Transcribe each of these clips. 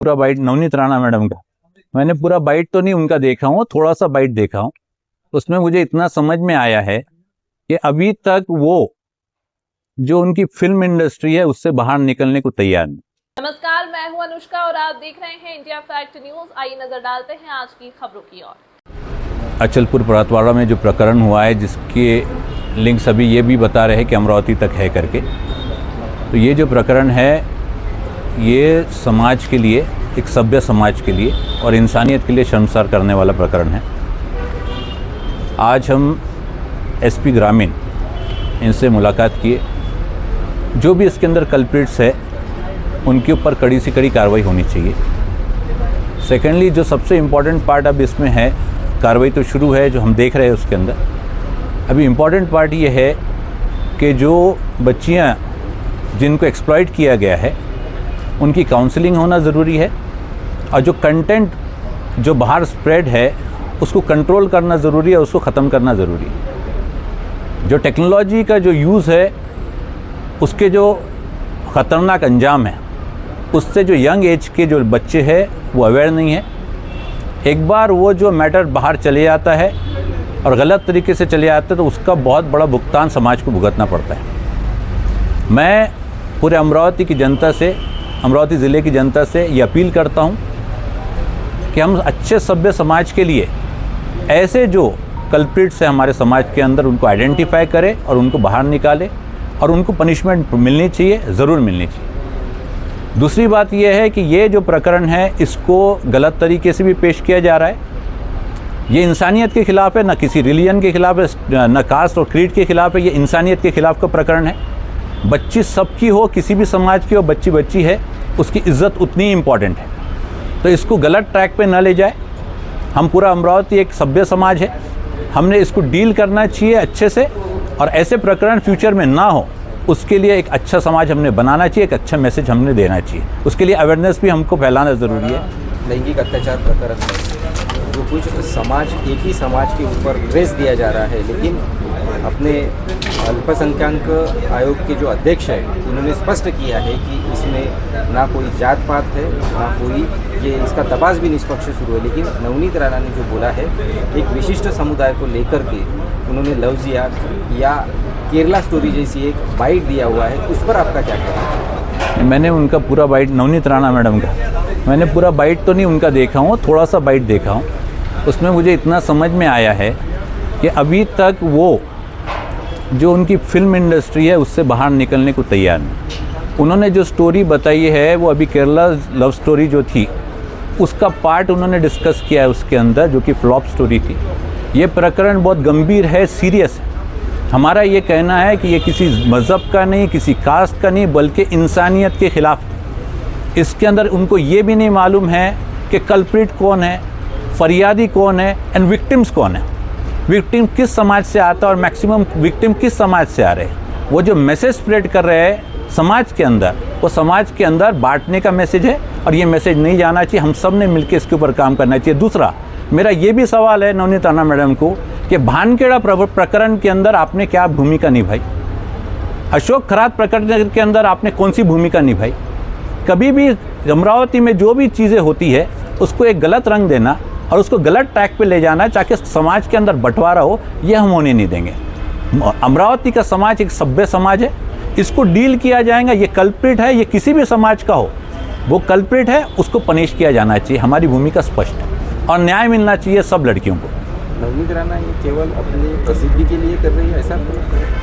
पूरा bite Navneet Rana madam का मैंने पूरा बाइट तो नहीं उनका देखा हूँ, थोड़ा सा बाइट देखा हूँ। उसमें मुझे इतना समझ में आया है कि अभी तक वो जो उनकी फिल्म इंडस्ट्री है उससे बाहर निकलने को तैयार नहीं। नमस्कार, मैं हूं अनुष्का और आप देख रहे हैं इंडिया फैक्ट न्यूज। आइए नजर डालते हैं आज की खबरों की ओर। अचलपुर परातवाड़ा में जो प्रकरण हुआ है, जिसके लिंक्स अभी ये भी बता रहे हैं कि अमरावती तक है करके, तो ये जो प्रकरण है ये समाज के लिए, एक सभ्य समाज के लिए और इंसानियत के लिए शर्मसार करने वाला प्रकरण है। आज हम एसपी ग्रामीण इनसे मुलाकात किए। जो भी इसके अंदर कल्प्रिट्स है उनके ऊपर कड़ी से कड़ी कार्रवाई होनी चाहिए। सेकेंडली, जो सबसे इम्पॉर्टेंट पार्ट अब इसमें है, कार्रवाई तो शुरू है जो हम देख रहे हैं उसके अंदर, अभी इम्पॉर्टेंट पार्ट ये है कि जो बच्चियां जिनको एक्सप्लॉइट किया गया है उनकी काउंसलिंग होना ज़रूरी है, और जो कंटेंट जो बाहर स्प्रेड है उसको कंट्रोल करना ज़रूरी है, उसको ख़त्म करना ज़रूरी है। जो टेक्नोलॉजी का जो यूज़ है उसके जो ख़तरनाक अंजाम है उससे जो यंग एज के जो बच्चे हैं वो अवेयर नहीं है। एक बार वो जो मैटर बाहर चले जाता है और गलत तरीके से चले जाता है तो उसका बहुत बड़ा भुगतान समाज को भुगतना पड़ता है। मैं पूरे अमरावती की जनता से, अमरावती ज़िले की जनता से ये अपील करता हूँ कि हम अच्छे सभ्य समाज के लिए ऐसे जो कल्प्रिट्स हैं हमारे समाज के अंदर उनको आइडेंटिफाई करें और उनको बाहर निकालें और उनको पनिशमेंट मिलनी चाहिए, ज़रूर मिलनी चाहिए। दूसरी बात यह है कि ये जो प्रकरण है इसको गलत तरीके से भी पेश किया जा रहा है। ये इंसानियत के ख़िलाफ़ है, ना किसी रिलीजन के ख़िलाफ़ है, ना कास्ट और क्रीड के ख़िलाफ़ है। ये इंसानियत के ख़िलाफ़ का प्रकरण है। बच्ची सबकी हो, किसी भी समाज की हो, बच्ची बच्ची है, उसकी इज़्ज़त उतनी ही इम्पॉर्टेंट है। तो इसको गलत ट्रैक पे ना ले जाए। हम पूरा अमरावती एक सभ्य समाज है, हमने इसको डील करना चाहिए अच्छे से, और ऐसे प्रकरण फ्यूचर में ना हो उसके लिए एक अच्छा समाज हमने बनाना चाहिए, एक अच्छा मैसेज हमने देना चाहिए। उसके लिए अवेयरनेस भी हमको फैलाना ज़रूरी है। लैंगिक अत्याचार प्रकरण में जो कुछ समाज, एक ही समाज के ऊपर रेस दिया जा रहा है, लेकिन अपने अल्पसंख्यक आयोग के जो अध्यक्ष हैं उन्होंने स्पष्ट किया है कि इसमें ना कोई जात पात है, ना कोई ये इसका तपास भी निष्पक्ष शुरू है। लेकिन नवनीत राणा ने जो बोला है, एक विशिष्ट समुदाय को लेकर के उन्होंने लव जिहाद या केरला स्टोरी जैसी एक बाइट दिया हुआ है, उस पर आपका क्या कहना है? मैंने उनका पूरा बाइट, नवनीत राणा मैडम का मैंने पूरा बाइट तो नहीं उनका देखा हूँ, थोड़ा सा बाइट देखा हूँ। उसमें मुझे इतना समझ में आया है कि अभी तक वो जो उनकी फिल्म इंडस्ट्री है उससे बाहर निकलने को तैयार नहीं। उन्होंने जो स्टोरी बताई है वो अभी केरला लव स्टोरी जो थी उसका पार्ट उन्होंने डिस्कस किया है उसके अंदर, जो कि फ्लॉप स्टोरी थी। ये प्रकरण बहुत गंभीर है, सीरियस है। हमारा ये कहना है कि ये किसी मज़हब का नहीं, किसी कास्ट का नहीं, बल्कि इंसानियत के ख़िलाफ़। इसके अंदर उनको ये भी नहीं मालूम है कि कल्प्रिट कौन है, फरियादी कौन है एंड विक्टिम्स कौन है, विक्टिम किस समाज से आता है और मैक्सिमम विक्टिम किस समाज से आ रहे हैं। वो जो मैसेज स्प्रेड कर रहे हैं समाज के अंदर, वो समाज के अंदर बांटने का मैसेज है, और ये मैसेज नहीं जाना चाहिए। हम सब ने मिलकर इसके ऊपर काम करना चाहिए। दूसरा, मेरा ये भी सवाल है नवनीत राणा मैडम को कि भानखेड़ा प्रकरण के अंदर आपने क्या भूमिका निभाई, अशोक खरात प्रकरण के अंदर आपने कौन सी भूमिका निभाई। कभी भी अमरावती में जो भी चीज़ें होती है उसको एक गलत रंग देना और उसको गलत ट्रैक पे ले जाना ताकि समाज के अंदर बंटवारा हो, ये हम होने नहीं देंगे। अमरावती का समाज एक सभ्य समाज है, इसको डील किया जाएगा। ये कल्प्रिट है, ये किसी भी समाज का हो, वो कल्प्रिट है, उसको पनिश किया जाना चाहिए। हमारी भूमिका स्पष्ट है और न्याय मिलना चाहिए सब लड़कियों को। नवनीत राणा ये केवल अपनी प्रसिद्धि के लिए कर रही है, ऐसा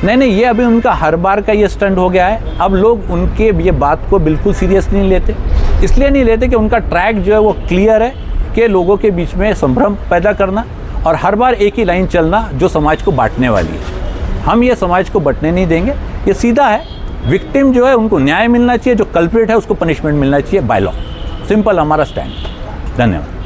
नहीं, ये अभी उनका हर बार का ये स्टंट हो गया है। अब लोग उनके ये बात को बिल्कुल सीरियस नहीं लेते। इसलिए नहीं लेते कि उनका ट्रैक जो है वो क्लियर है कि लोगों के बीच में संभ्रम पैदा करना और हर बार एक ही लाइन चलना जो समाज को बांटने वाली है। हम ये समाज को बंटने नहीं देंगे। ये सीधा है, विक्टिम जो है उनको न्याय मिलना चाहिए, जो कल्प्रिट है उसको पनिशमेंट मिलना चाहिए बाय लॉ। सिंपल हमारा स्टैंड। धन्यवाद।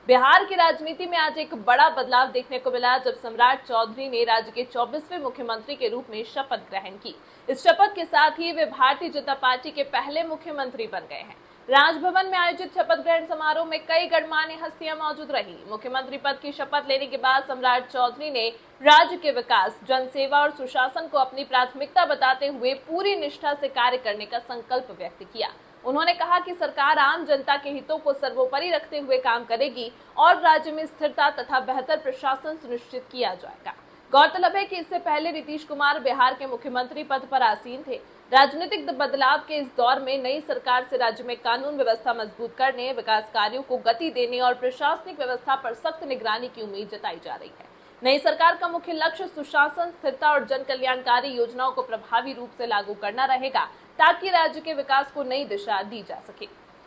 बिहार की राजनीति में आज एक बड़ा बदलाव देखने को मिला जब सम्राट चौधरी ने राज्य के 24वें मुख्यमंत्री के रूप में शपथ ग्रहण की। इस शपथ के साथ ही वे भारतीय जनता पार्टी के पहले मुख्यमंत्री बन गए हैं। राजभवन में आयोजित शपथ ग्रहण समारोह में कई गणमान्य हस्तियां मौजूद रही। मुख्यमंत्री पद की शपथ लेने के बाद सम्राट चौधरी ने राज्य के विकास, जनसेवा और सुशासन को अपनी प्राथमिकता बताते हुए पूरी निष्ठा से कार्य करने का संकल्प व्यक्त किया। उन्होंने कहा कि सरकार आम जनता के हितों को सर्वोपरि रखते हुए काम करेगी और राज्य में स्थिरता तथा बेहतर प्रशासन सुनिश्चित किया जाएगा। गौरतलब है कि इससे पहले नीतीश कुमार बिहार के मुख्यमंत्री पद पर आसीन थे। राजनीतिक बदलाव के इस दौर में नई सरकार से राज्य में कानून व्यवस्था मजबूत करने, विकास कार्यों को गति देने और प्रशासनिक व्यवस्था पर सख्त निगरानी की उम्मीद जताई जा रही है। नई सरकार का मुख्य लक्ष्य सुशासन, स्थिरता और जन कल्याणकारी योजनाओं को प्रभावी रूप से लागू करना रहेगा, ताकि राज्य के विकास को नई दिशा दी जा सके।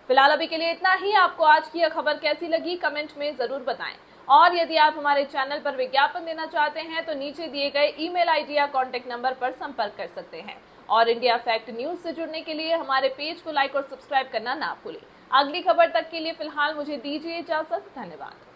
फिलहाल अभी के लिए इतना ही। आपको आज की यह खबर कैसी लगी, कमेंट में जरूर बताएं। और यदि आप हमारे चैनल पर विज्ञापन देना चाहते हैं तो नीचे दिए गए ईमेल आईडी या कॉन्टैक्ट नंबर पर संपर्क कर सकते हैं। और इंडिया फैक्ट न्यूज से जुड़ने के लिए हमारे पेज को लाइक और सब्सक्राइब करना ना भूलें। अगली खबर तक के लिए फिलहाल मुझे दीजिए इजाजत। धन्यवाद।